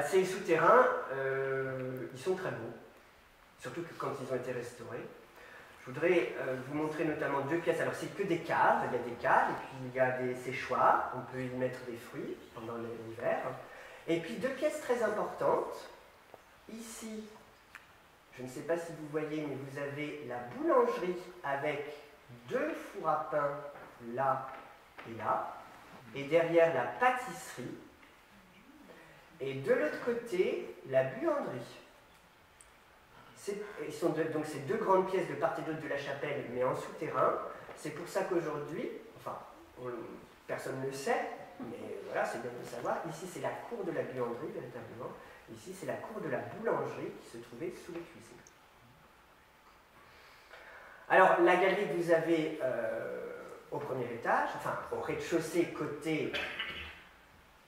Ces souterrains, ils sont très beaux, surtout que quand ils ont été restaurés. Je voudrais vous montrer notamment deux pièces. Alors, c'est que des caves, il y a des caves, et puis il y a des séchoirs, on peut y mettre des fruits pendant l'hiver. Et puis deux pièces très importantes. Ici, je ne sais pas si vous voyez, mais vous avez la boulangerie avec deux fours à pain là et là, et derrière la pâtisserie, et de l'autre côté, la buanderie. Donc ces deux grandes pièces de part et d'autre de la chapelle, mais en souterrain. C'est pour ça qu'aujourd'hui, enfin, personne ne le sait, mais voilà, c'est bien de le savoir. Ici, c'est la cour de la buanderie, véritablement. Ici, c'est la cour de la boulangerie qui se trouvait sous les cuisines. Alors, la galerie que vous avez au premier étage, enfin, au rez-de-chaussée, côté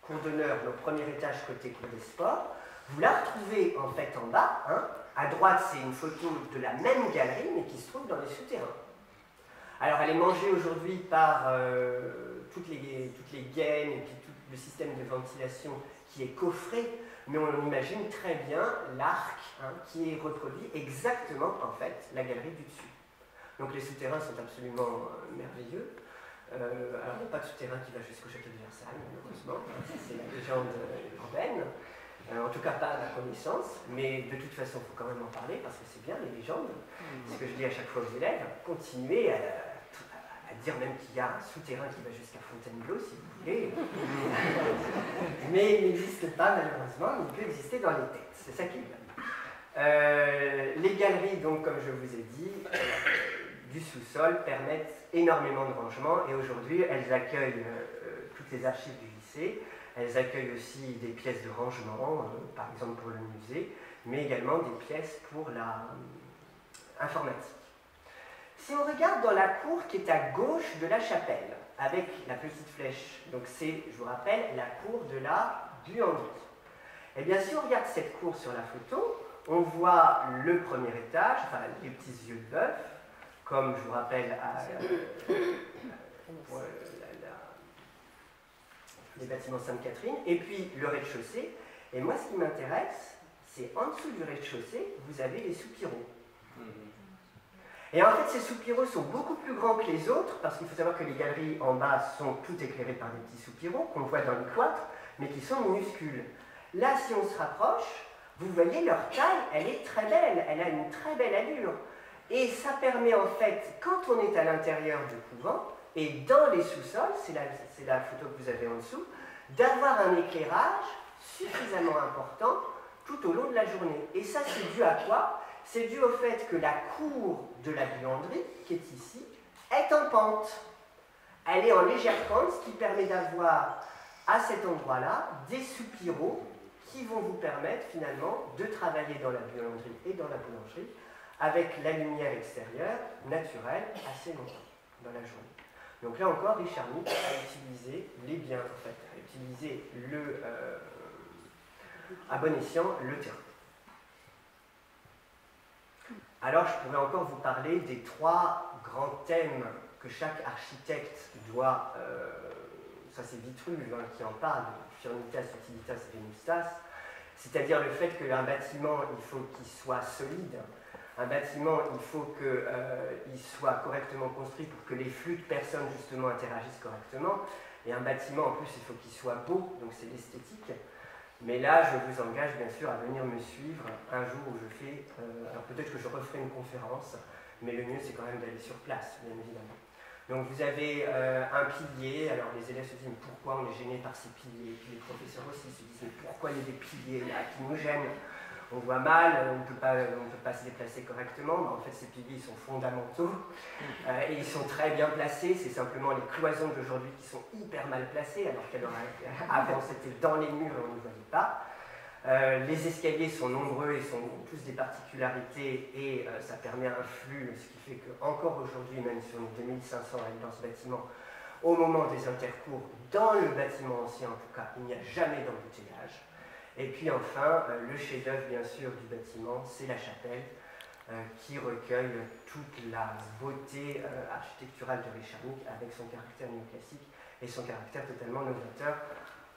cour d'honneur, le premier étage, côté cour des sports, vous la retrouvez en fait en bas. À droite, c'est une photo de la même galerie, mais qui se trouve dans les souterrains. Alors, elle est mangée aujourd'hui par toutes les gaines et puis tout le système de ventilation qui est coffré, mais on imagine très bien l'arc qui est reproduit exactement, en fait, la galerie du dessus. Donc, les souterrains sont absolument merveilleux. Alors, il n'y a pas de souterrain qui va jusqu'au château de Versailles, malheureusement. C'est la légende urbaine. En tout cas, pas à ma connaissance, mais de toute façon, il faut quand même en parler parce que c'est bien les légendes. C'est ce que je dis à chaque fois aux élèves. Continuez à dire même qu'il y a un souterrain qui va jusqu'à Fontainebleau, si vous voulez. Mais il n'existe pas, malheureusement, il peut exister dans les têtes. C'est ça qui est bien. Les galeries, donc, comme je vous ai dit, du sous-sol permettent énormément de rangement et aujourd'hui, elles accueillent toutes les archives du lycée. Elles accueillent aussi des pièces de rangement, par exemple pour le musée, mais également des pièces pour l'informatique. Si on regarde dans la cour qui est à gauche de la chapelle, avec la petite flèche, donc c'est, je vous rappelle, la cour de la buanderie. Eh bien, si on regarde cette cour sur la photo, on voit le premier étage, enfin les petits yeux de bœuf, comme je vous rappelle les bâtiments Sainte-Catherine, et puis le rez-de-chaussée. Et moi, ce qui m'intéresse, c'est en dessous du rez-de-chaussée, vous avez les soupiraux. Et en fait, ces soupiraux sont beaucoup plus grands que les autres, parce qu'il faut savoir que les galeries en bas sont toutes éclairées par des petits soupiraux qu'on voit dans le cloître, mais qui sont minuscules. Là, si on se rapproche, vous voyez leur taille, elle est très belle, elle a une très belle allure. Et ça permet en fait, quand on est à l'intérieur du couvent, et dans les sous-sols, c'est la photo que vous avez en dessous, d'avoir un éclairage suffisamment important tout au long de la journée. Et ça, c'est dû à quoi? C'est dû au fait que la cour de la buanderie, qui est ici, est en pente. Elle est en légère pente, ce qui permet d'avoir à cet endroit-là des soupiraux qui vont vous permettre finalement de travailler dans la buanderie et dans la boulangerie avec la lumière extérieure naturelle assez longtemps dans la journée. Donc là encore, Richard Mink a utilisé les biens, en fait, a utilisé à bon escient le terrain. Alors je pourrais encore vous parler des trois grands thèmes que chaque architecte doit, ça c'est Vitruve qui en parle, Firmitas, Utilitas, Venustas, c'est-à-dire le fait qu'un bâtiment, il faut qu'il soit solide. Un bâtiment, il faut qu'il soit correctement construit pour que les flux de personnes, justement, interagissent correctement. Et un bâtiment, en plus, il faut qu'il soit beau, donc c'est l'esthétique. Mais là, je vous engage, bien sûr, à venir me suivre un jour où je fais... alors peut-être que je referai une conférence, mais le mieux, c'est quand même d'aller sur place, bien évidemment. Donc vous avez un pilier, alors les élèves se disent, mais pourquoi on est gêné par ces piliers? Et puis les professeurs aussi se disent, mais pourquoi il y a des piliers là qui nous gênent? On voit mal, on ne peut pas se déplacer correctement, mais en fait ces piliers ils sont fondamentaux et ils sont très bien placés, c'est simplement les cloisons d'aujourd'hui qui sont hyper mal placées, alors qu'avant c'était dans les murs et on ne voyait pas. Les escaliers sont nombreux et sont tous des particularités et ça permet un flux, ce qui fait qu'encore aujourd'hui, même si on est 2500 à être dans ce bâtiment, au moment des intercours, dans le bâtiment ancien en tout cas, il n'y a jamais d'embouteillage. Et puis enfin, le chef-d'œuvre bien sûr du bâtiment, c'est la chapelle qui recueille toute la beauté architecturale de Richard Mink avec son caractère néoclassique et son caractère totalement novateur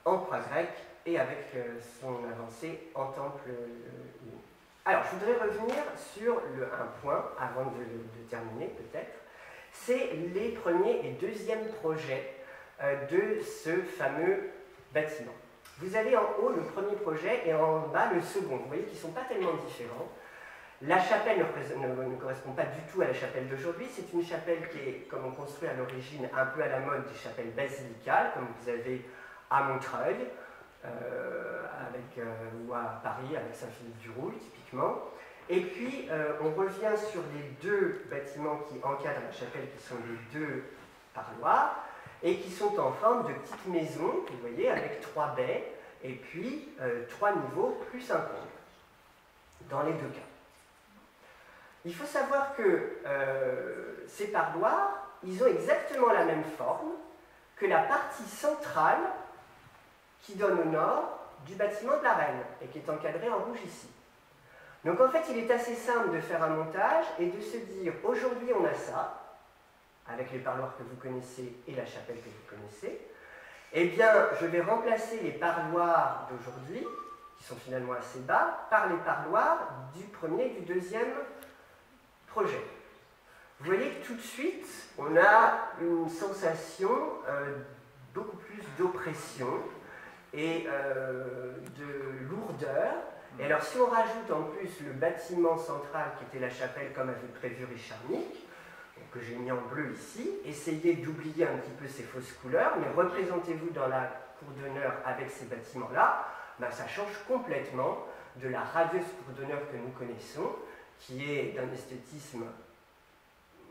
en croix grecque et avec son avancée en temple. Alors, je voudrais revenir sur un point, avant de terminer peut-être, c'est les premiers et deuxièmes projets de ce fameux bâtiment. Vous avez en haut le premier projet et en bas le second. Vous voyez qu'ils ne sont pas tellement différents. La chapelle ne correspond pas du tout à la chapelle d'aujourd'hui. C'est une chapelle qui est, comme on construit à l'origine, un peu à la mode des chapelles basilicales, comme vous avez à Montreuil, ou à Paris, avec Saint-Philippe-du-Roule, typiquement. Et puis, on revient sur les deux bâtiments qui encadrent la chapelle, qui sont les deux parloirs, et qui sont en forme de petites maisons, vous voyez, avec 3 baies, et puis 3 niveaux plus un comble, dans les deux cas. Il faut savoir que ces parloirs, ils ont exactement la même forme que la partie centrale qui donne au nord du bâtiment de la Reine, et qui est encadrée en rouge ici. Donc en fait, il est assez simple de faire un montage et de se dire, aujourd'hui on a ça, avec les parloirs que vous connaissez et la chapelle que vous connaissez, eh bien, je vais remplacer les parloirs d'aujourd'hui, qui sont finalement assez bas, par les parloirs du premier et du deuxième projet. Vous voyez que tout de suite, on a une sensation beaucoup plus d'oppression et de lourdeur. Et alors, si on rajoute en plus le bâtiment central qui était la chapelle, comme avait prévu Richard Nick, que j'ai mis en bleu ici, essayez d'oublier un petit peu ces fausses couleurs, mais représentez-vous dans la cour d'honneur avec ces bâtiments-là, ben ça change complètement de la radieuse cour d'honneur que nous connaissons, qui est d'un esthétisme,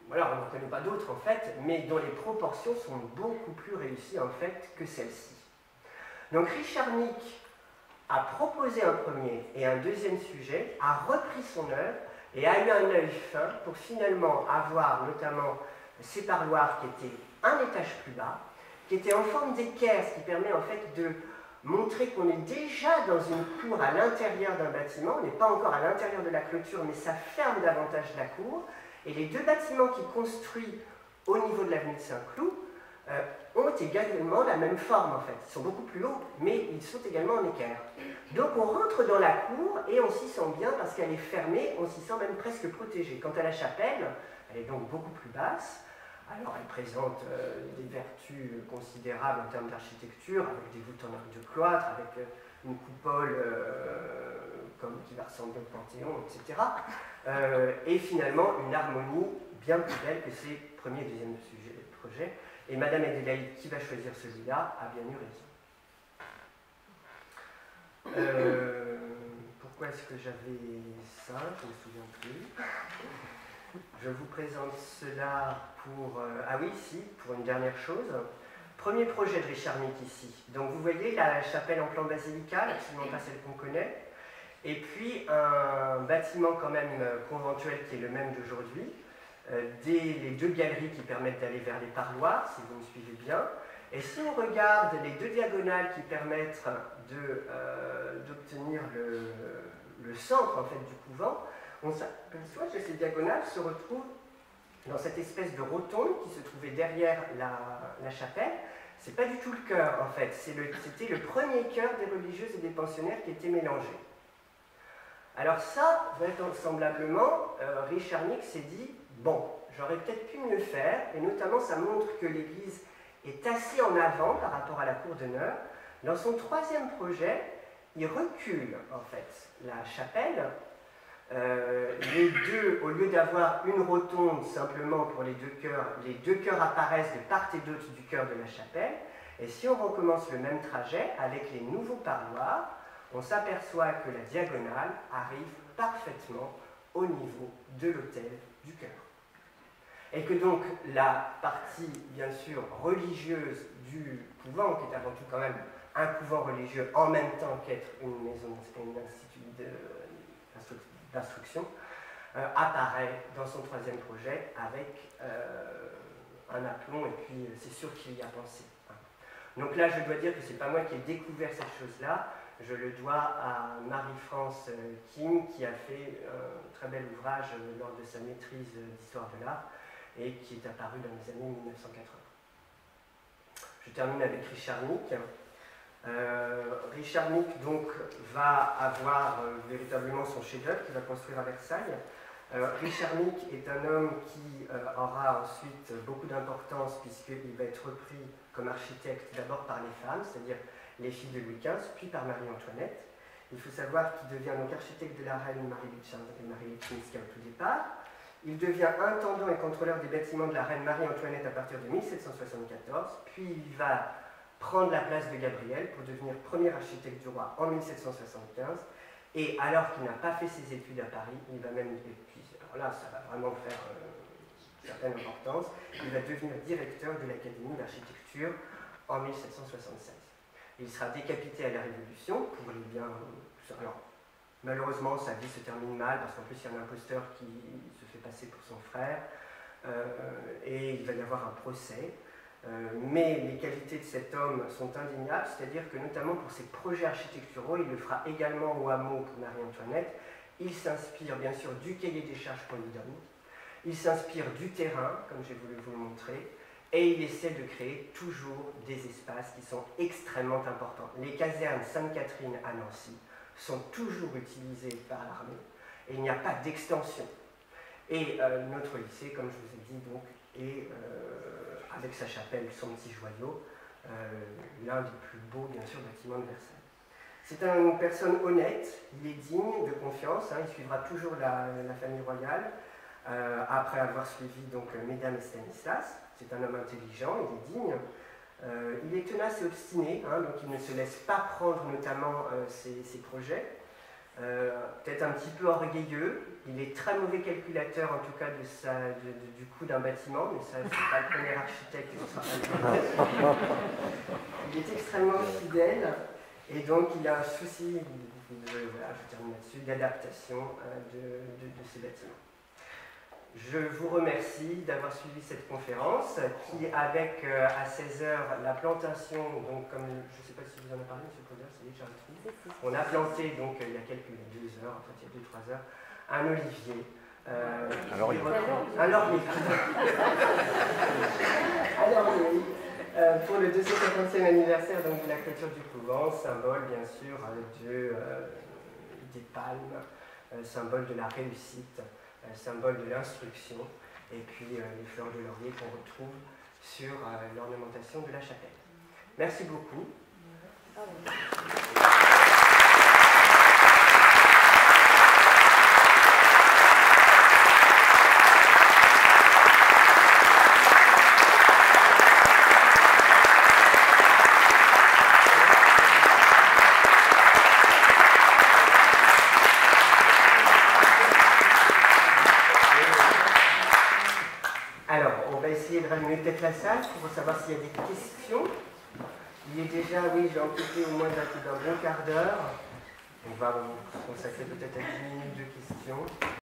voilà, on n'en connaît pas d'autres en fait, mais dont les proportions sont beaucoup plus réussies en fait que celle-ci. Donc Richard Nick a proposé un premier et un deuxième sujet, a repris son œuvre et a eu un œil fin pour finalement avoir notamment ces parloirs qui étaient un étage plus bas, qui étaient en forme d'équerre, ce qui permet en fait de montrer qu'on est déjà dans une cour à l'intérieur d'un bâtiment, on n'est pas encore à l'intérieur de la clôture, mais ça ferme davantage la cour, et les deux bâtiments qui construisent au niveau de l'avenue de Saint-Cloud ont également la même forme en fait. Ils sont beaucoup plus hauts, mais ils sont également en équerre. Donc on rentre dans la cour et on s'y sent bien parce qu'elle est fermée, on s'y sent même presque protégé. Quant à la chapelle, elle est donc beaucoup plus basse. Alors elle présente des vertus considérables en termes d'architecture, avec des voûtes en arc de cloître, avec une coupole qui va ressembler au Panthéon, etc. Et finalement une harmonie bien plus belle que ces premiers et deuxièmes projets. Et Madame Adélaïde, qui va choisir celui-là, a bien eu raison. Pourquoi est-ce que j'avais ça? Je ne me souviens plus. Je vous présente cela pour... ah oui, si, pour une dernière chose. Premier projet de Richard Nick ici. Donc vous voyez la chapelle en plan basilical, absolument pas celle qu'on connaît. Et puis un bâtiment quand même conventuel qui est le même d'aujourd'hui. Les deux galeries qui permettent d'aller vers les parloirs, si vous me suivez bien. Et si on regarde les deux diagonales qui permettent d'obtenir le centre en fait, du couvent, on s'aperçoit que ces diagonales se retrouvent dans cette espèce de rotonde qui se trouvait derrière la chapelle. Ce n'est pas du tout le chœur en fait, c'était le premier chœur des religieuses et des pensionnaires qui était mélangé. Alors ça, vraisemblablement, Richard Nick s'est dit, bon, j'aurais peut-être pu mieux faire, et notamment ça montre que l'église est assez en avant par rapport à la cour d'honneur. Dans son troisième projet, il recule en fait la chapelle. Les deux, au lieu d'avoir une rotonde simplement pour les deux chœurs apparaissent de part et d'autre du chœur de la chapelle. Et si on recommence le même trajet avec les nouveaux parloirs, on s'aperçoit que la diagonale arrive parfaitement au niveau de l'autel du chœur. Et que donc la partie, bien sûr, religieuse du couvent, qui est avant tout quand même un couvent religieux en même temps qu'être une maison, un institut d'instruction, apparaît dans son troisième projet avec un aplomb, et puis c'est sûr qu'il y a pensé. Donc là, je dois dire que ce n'est pas moi qui ai découvert cette chose-là, je le dois à Marie-France Kim, qui a fait un très bel ouvrage lors de sa maîtrise d'histoire de l'art, et qui est apparu dans les années 1980. Je termine avec Richard Nick. Richard Mink donc va avoir véritablement son chef-d'œuvre qu'il va construire à Versailles. Richard Mink est un homme qui aura ensuite beaucoup d'importance puisqu'il va être repris comme architecte d'abord par les femmes, c'est-à-dire les filles de Louis XV, puis par Marie-Antoinette. Il faut savoir qu'il devient donc architecte de la reine Marie Leczinska au tout départ. Il devient intendant et contrôleur des bâtiments de la reine Marie-Antoinette à partir de 1774, puis il va prendre la place de Gabriel pour devenir premier architecte du roi en 1775. Et alors qu'il n'a pas fait ses études à Paris, il va même, et puis alors là ça va vraiment faire certaine importance, il va devenir directeur de l'Académie d'architecture en 1776. Il sera décapité à la Révolution pour les biens. Alors, malheureusement, sa vie se termine mal parce qu'en plus il y a un imposteur qui se fait passer pour son frère et il va y avoir un procès. Mais les qualités de cet homme sont indéniables, c'est-à-dire que notamment pour ses projets architecturaux, il le fera également au hameau pour Marie-Antoinette. Il s'inspire bien sûr du cahier des charges qu'on lui donne, il s'inspire du terrain, comme j'ai voulu vous le montrer, et il essaie de créer toujours des espaces qui sont extrêmement importants. Les casernes Sainte-Catherine à Nancy sont toujours utilisées par l'armée, et il n'y a pas d'extension. Et notre lycée, comme je vous ai dit, donc, est, avec sa chapelle, son petit joyau, l'un des plus beaux, bien sûr, bâtiments de Versailles. C'est une personne honnête, il est digne de confiance, hein, il suivra toujours la famille royale, après avoir suivi donc Mesdames et Stanislas. C'est un homme intelligent, il est digne, il est tenace et obstiné, hein, donc il ne se laisse pas prendre notamment ses projets. Peut-être un petit peu orgueilleux, il est très mauvais calculateur en tout cas du coût d'un bâtiment, mais ça c'est pas le premier architecte qui sera pas. Il est extrêmement fidèle et donc il a un souci, voilà, je termine là-dessus, d'adaptation de ces bâtiments. Je vous remercie d'avoir suivi cette conférence qui, avec à 16h la plantation, donc comme je ne sais pas si vous en avez parlé, M. Poder, c'est déjà un trou. On a planté donc il y a 2 heures, en fait il y a 2-3 heures, un olivier. Un laurier. Un laurier. Un laurier. Pour le 250e anniversaire donc, de la clôture du couvent, symbole bien sûr des palmes, symbole de la réussite. Symbole de l'instruction, et puis les fleurs de laurier qu'on retrouve sur l'ornementation de la chapelle. Merci beaucoup. De rallumer peut-être la salle pour savoir s'il y a des questions. Il est déjà, oui, j'ai occupé au moins d'un bon quart d'heure. On va consacrer peut-être à 10 minutes de questions.